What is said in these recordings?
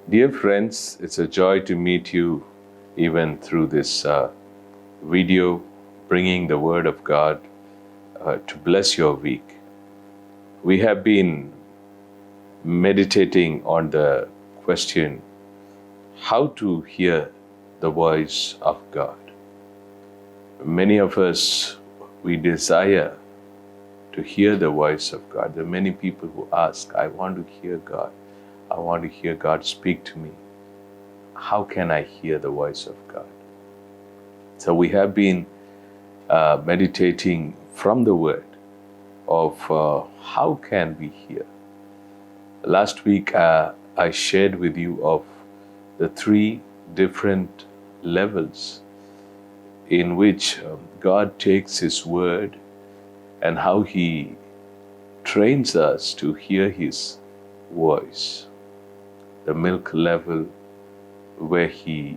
Dear friends, it's a joy to meet you even through this video, bringing the Word of God to bless your week. We have been meditating on the question, how to hear the voice of God. Many of us, we desire to hear the voice of God. There are many people who ask, I want to hear God. I want to hear God speak to me. How can I hear the voice of God? So we have been meditating from the Word of how can we hear. Last week I shared with you of the three different levels in which God takes His Word and how He trains us to hear His voice. The milk level, where He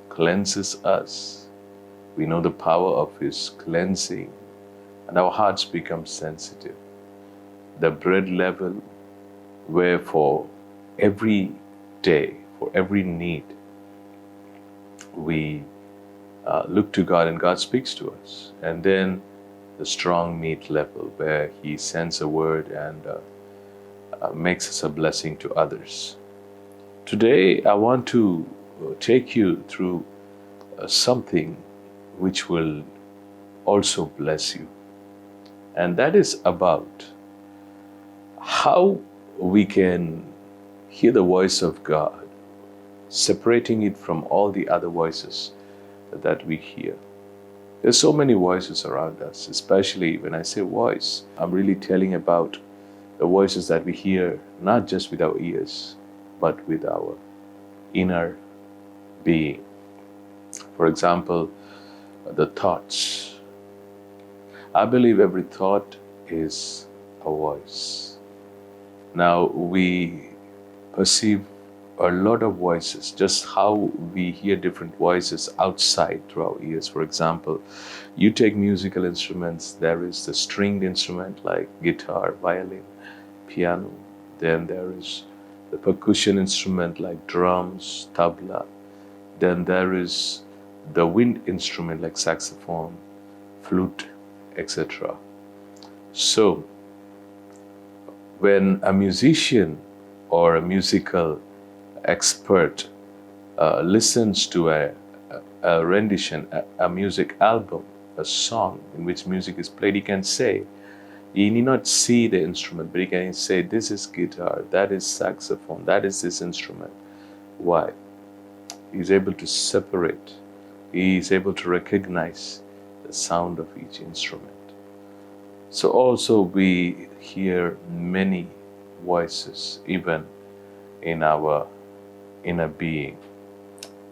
cleanses us. We know the power of His cleansing, and our hearts become sensitive. The bread level, where for every day, for every need, we look to God and God speaks to us. And then the strong meat level, where He sends a word and makes us a blessing to others. Today, I want to take you through something which will also bless you. And that is about how we can hear the voice of God, separating it from all the other voices that we hear. There's so many voices around us, especially when I say voice, I'm really telling about the voices that we hear, not just with our ears, but with our inner being. For example, the thoughts. I believe every thought is a voice. Now, we perceive a lot of voices, just how we hear different voices outside through our ears. For example, you take musical instruments, there is the stringed instrument like guitar, violin, piano. Then there is the percussion instrument like drums, tabla. Then there is the wind instrument like saxophone, flute, etc. So, when a musician or a musical expert listens to a rendition, a music album, a song in which music is played, he can say, he need not see the instrument, but he can say, this is guitar, that is saxophone, that is this instrument. Why? He's able to separate. He is able to recognize the sound of each instrument. So also we hear many voices, even in our inner being.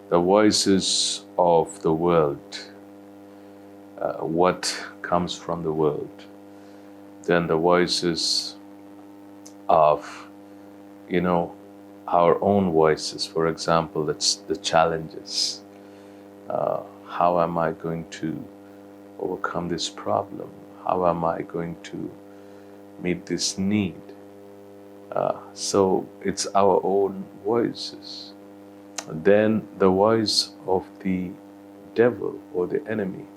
The voices of the world, what comes from the world. Then the voices of, our own voices. For example, that's the challenges. How am I going to overcome this problem? How am I going to meet this need? So it's our own voices. Then the voice of the devil or the enemy.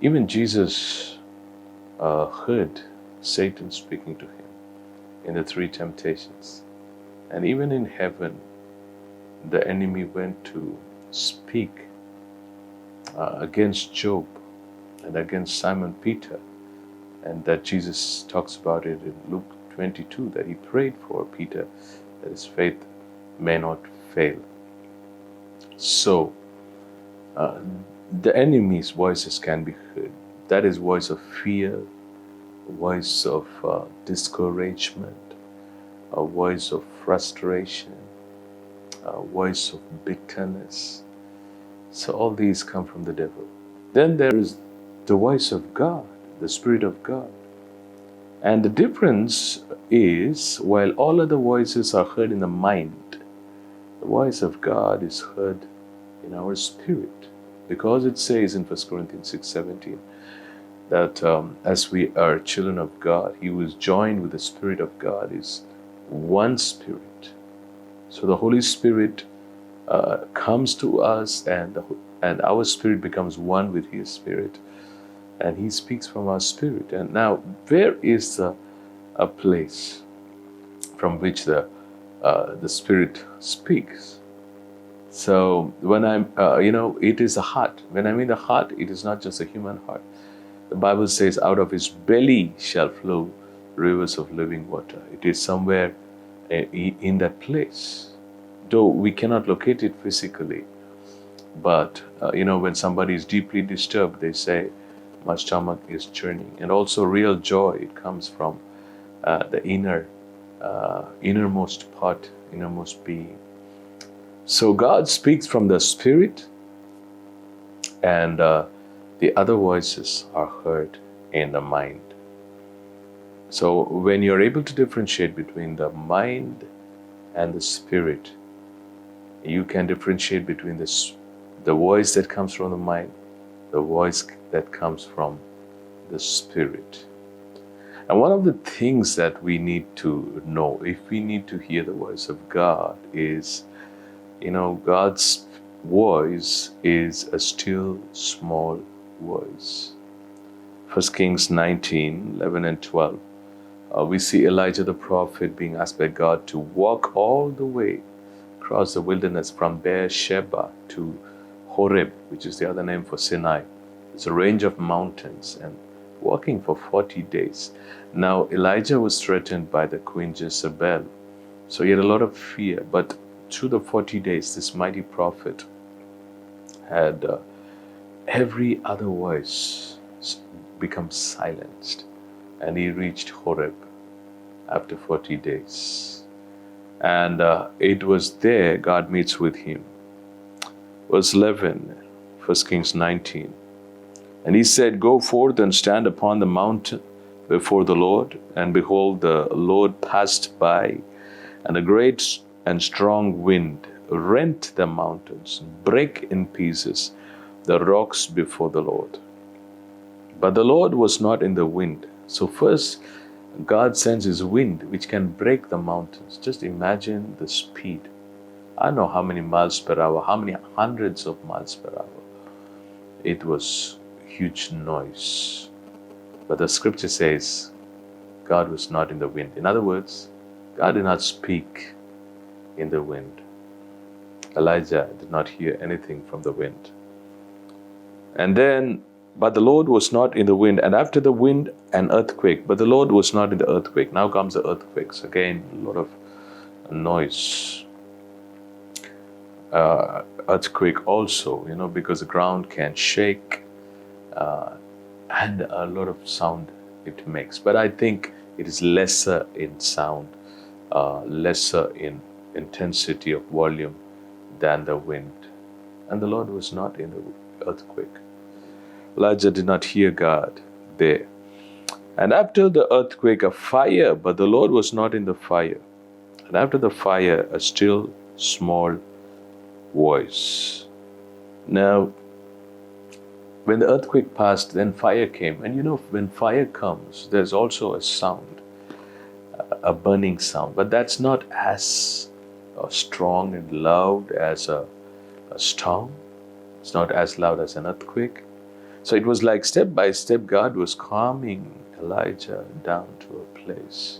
Even Jesus heard Satan speaking to him in the three temptations. And even in heaven, the enemy went to speak against Job and against Simon Peter. And that Jesus talks about it in Luke 22, that he prayed for Peter, that his faith may not fail. So, the enemy's voices can be heard. That is voice of fear, voice of discouragement, a voice of frustration, a voice of bitterness. So all these come from the devil. Then there is the voice of God, the Spirit of God. And the difference is, while all other voices are heard in the mind, the voice of God is heard in our spirit. Because it says in 1 Corinthians 6:17 that as we are children of God, He who is joined with the Spirit of God is one spirit. So the Holy Spirit comes to us, and our spirit becomes one with His Spirit, and He speaks from our spirit. And now, where is a place from which the Spirit speaks? So when I'm, it is a heart. When I mean the heart, it is not just a human heart. The Bible says, out of his belly shall flow rivers of living water. It is somewhere in that place. Though we cannot locate it physically, but when somebody is deeply disturbed, they say, my stomach is churning. And also real joy, it comes from the innermost part, innermost being. So God speaks from the Spirit, and the other voices are heard in the mind. So when you're able to differentiate between the mind and the Spirit, you can differentiate between the voice that comes from the mind, the voice that comes from the Spirit. And one of the things that we need to know, if we need to hear the voice of God, is, God's voice is a still small voice. 1 Kings 19, 11 and 12. We see Elijah the prophet being asked by God to walk all the way across the wilderness from Beersheba to Horeb, which is the other name for Sinai. It's a range of mountains, and walking for 40 days. Now, Elijah was threatened by the queen Jezebel, so he had a lot of fear. But through the 40 days, this mighty prophet had every other voice become silenced, and he reached Horeb after 40 days. And it was there God meets with him. Verse 11, 1 Kings 19. And he said, go forth and stand upon the mountain before the Lord. And behold, the Lord passed by, and a great and strong wind rent the mountains, break in pieces the rocks before the Lord. But the Lord was not in the wind. So first, God sends His wind, which can break the mountains. Just imagine the speed. I don't know how many miles per hour, how many hundreds of miles per hour. It was huge noise. But the scripture says God was not in the wind. In other words, God did not speak in the wind. Elijah did not hear anything from the wind. And then, but the Lord was not in the wind. And after the wind, an earthquake. But the Lord was not in the earthquake. Now comes the earthquakes. Again, a lot of noise. Earthquake also, because the ground can shake, and a lot of sound it makes. But I think it is lesser in sound, lesser in intensity of volume than the wind. And the Lord was not in the earthquake. Elijah did not hear God there. And after the earthquake, a fire, but the Lord was not in the fire. And after the fire, a still small voice. Now, when the earthquake passed, then fire came. And when fire comes, there's also a sound, a burning sound. But that's not as strong and loud as a storm. It's not as loud as an earthquake. So it was like step by step, God was calming Elijah down to a place.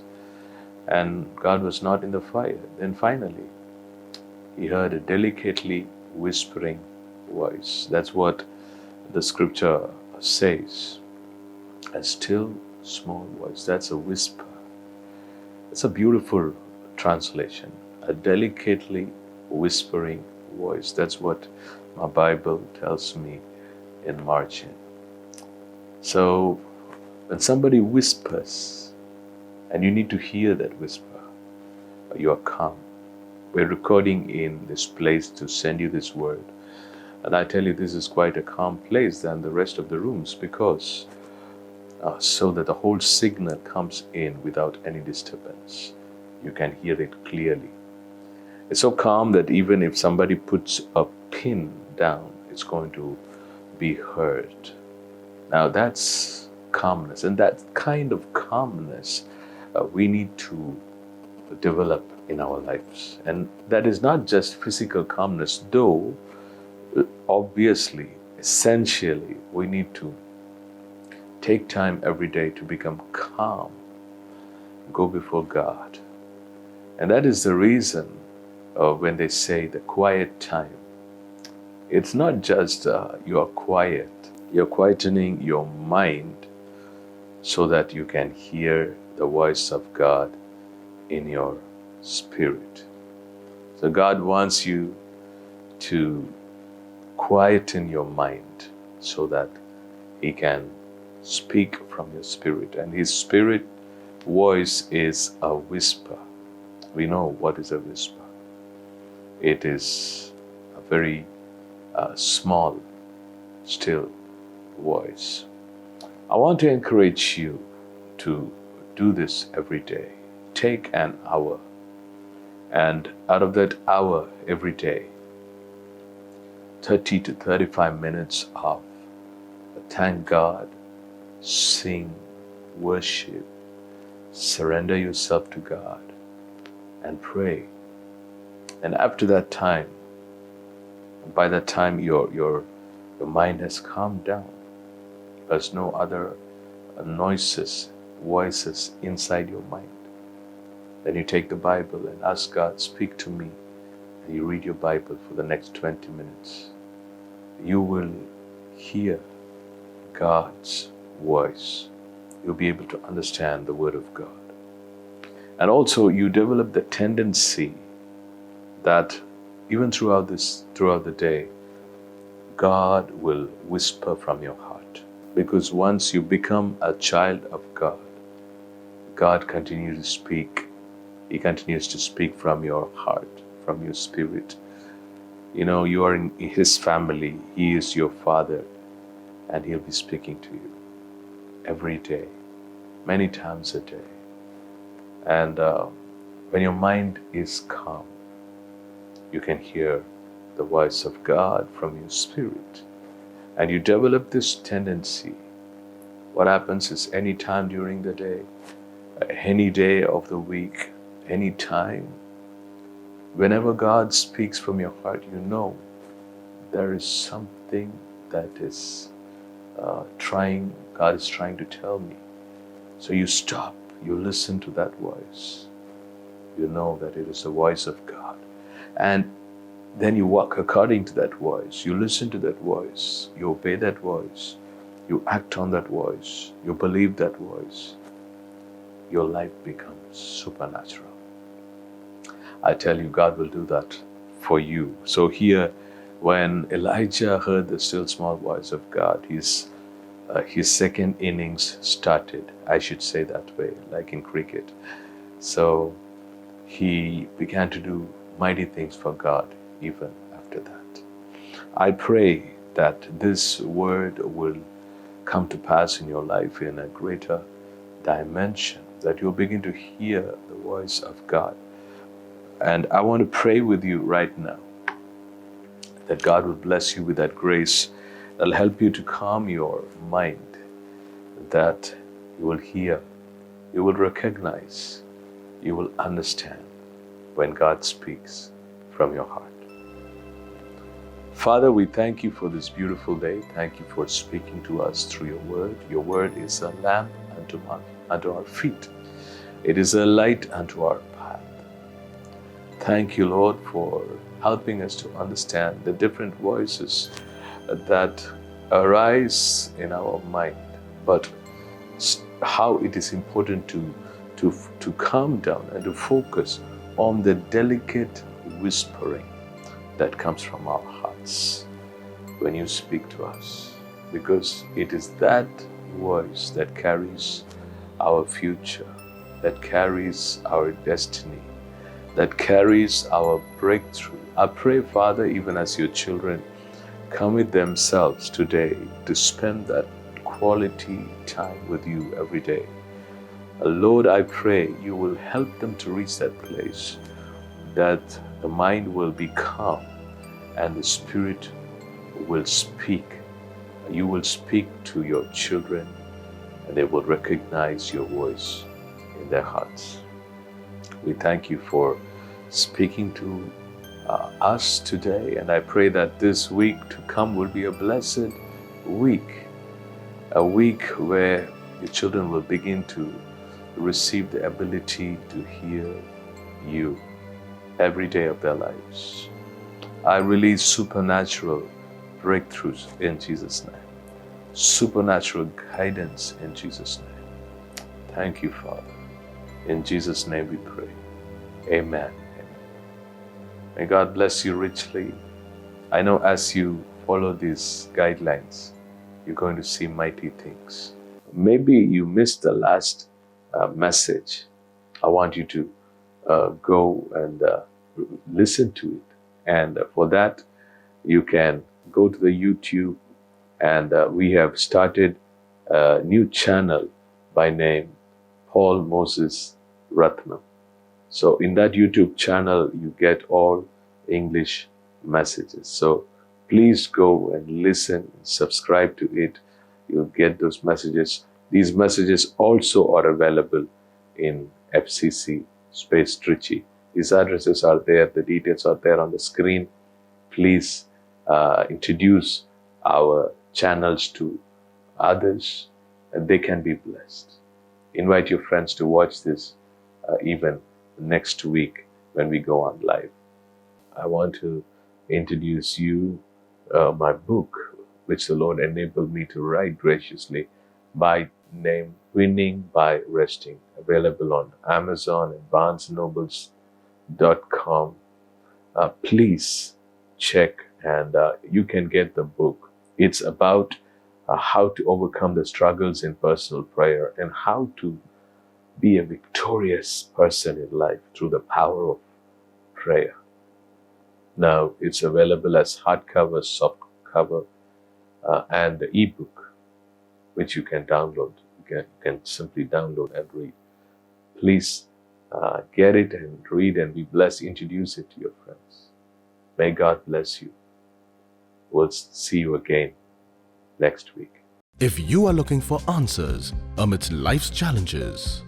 And God was not in the fire. Then finally, he heard a delicately whispering voice. That's what the scripture says. A still small voice. That's a whisper. It's a beautiful translation. A delicately whispering voice. That's what my Bible tells me in margin. So when somebody whispers, and you need to hear that whisper, you are calm. We're recording in this place to send you this word. And I tell you, this is quite a calm place than the rest of the rooms, because so that the whole signal comes in without any disturbance. You can hear it clearly. It's so calm that even if somebody puts a pin down, it's going to be heard. Now that's calmness, and that kind of calmness we need to develop in our lives. And that is not just physical calmness, though obviously, essentially, we need to take time every day to become calm, go before God. And that is the reason when they say the quiet time, it's not just you are quiet, you're quietening your mind so that you can hear the voice of God in your spirit. So God wants you to quieten your mind so that He can speak from your spirit. And His spirit voice is a whisper. We know what is a whisper. It is a very small, still voice. I want to encourage you to do this every day. Take an hour, and out of that hour every day, 30 to 35 minutes of thank God, sing, worship, surrender yourself to God, and pray. And after that time, by that time your mind has calmed down. There's no other noises, voices inside your mind. Then you take the Bible and ask God, speak to me. And you read your Bible for the next 20 minutes. You will hear God's voice. You'll be able to understand the Word of God. And also you develop the tendency that even throughout the day, God will whisper from your heart. Because once you become a child of God, God continues to speak. He continues to speak from your heart, from your spirit. You know, you are in His family. He is your Father, and He'll be speaking to you every day, many times a day. And when your mind is calm, you can hear the voice of God from your spirit. And you develop this tendency. What happens is any time during the day, any day of the week, any time, whenever God speaks from your heart, you know there is something that is God is trying to tell me. So you stop, you listen to that voice. You know that it is the voice of God. And then you walk according to that voice. You listen to that voice. You obey that voice. You act on that voice. You believe that voice. Your life becomes supernatural. I tell you, God will do that for you. So here, when Elijah heard the still small voice of God, his second innings started. I should say that way, like in cricket. So he began to do mighty things for God even after that. I pray that this word will come to pass in your life in a greater dimension, that you'll begin to hear the voice of God. And I want to pray with you right now that God will bless you with that grace that'll help you to calm your mind, that you will hear, you will recognize, you will understand when God speaks from your heart. Father, we thank you for this beautiful day. Thank you for speaking to us through your word. Your word is a lamp unto our feet. It is a light unto our path. Thank you, Lord, for helping us to understand the different voices that arise in our mind, but how it is important to calm down and to focus on the delicate whispering that comes from our hearts when you speak to us, because it is that voice that carries our future, that carries our destiny, that carries our breakthrough. I pray, Father, even as your children commit themselves today to spend that quality time with you every day, Lord, I pray you will help them to reach that place, that the mind will be calm and the Spirit will speak. You will speak to your children and they will recognize your voice in their hearts. We thank you for speaking to us today, and I pray that this week to come will be a blessed week, a week where your children will begin to receive the ability to hear you every day of their lives. I release supernatural breakthroughs in Jesus' name, supernatural guidance in Jesus' name. Thank you, Father. In Jesus' name we pray. Amen. Amen. May God bless you richly. I know as you follow these guidelines, you're going to see mighty things. Maybe you missed the last message. I want you to go and listen to it. And for that, you can go to the YouTube, and we have started a new channel by name Paul Moses Ratnam. So in that YouTube channel, you get all English messages. So please go and listen, subscribe to it. You'll get those messages. These messages also are available in FCC space Trichy. These addresses are there. The details are there on the screen. Please introduce our channels to others, and they can be blessed. Invite your friends to watch this even next week when we go on live. I want to introduce you my book, which the Lord enabled me to write graciously, by name Winning by Resting, available on Amazon and BarnesandNobles.com. Please check, and you can get the book. It's about how to overcome the struggles in personal prayer and how to be a victorious person in life through the power of prayer. Now, it's available as hardcover, softcover, and the ebook, which you can download. You can simply download and read. Please get it and read and be blessed. Introduce it to your friends. May God bless you. We'll see you again next week. If you are looking for answers amidst life's challenges,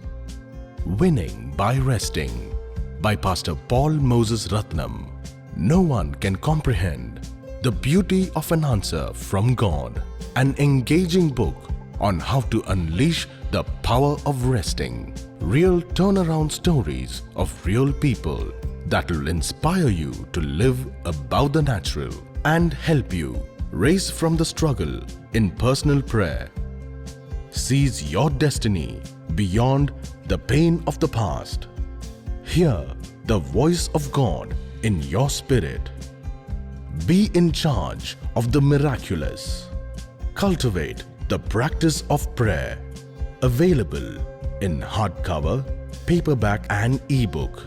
Winning by Resting by Pastor Paul Moses Ratnam. No one can comprehend the beauty of an answer from God. An engaging book on how to unleash the power of resting. Real turnaround stories of real people that will inspire you to live above the natural and help you rise from the struggle in personal prayer. Seize your destiny beyond the pain of the past. Hear the voice of God in your spirit. Be in charge of the miraculous. Cultivate the practice of prayer. Available in hardcover, paperback and ebook.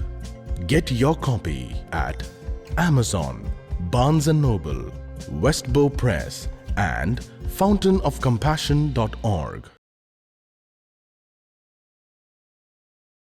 Get your copy at Amazon, Barnes & Noble, Westbow Press and fountainofcompassion.org.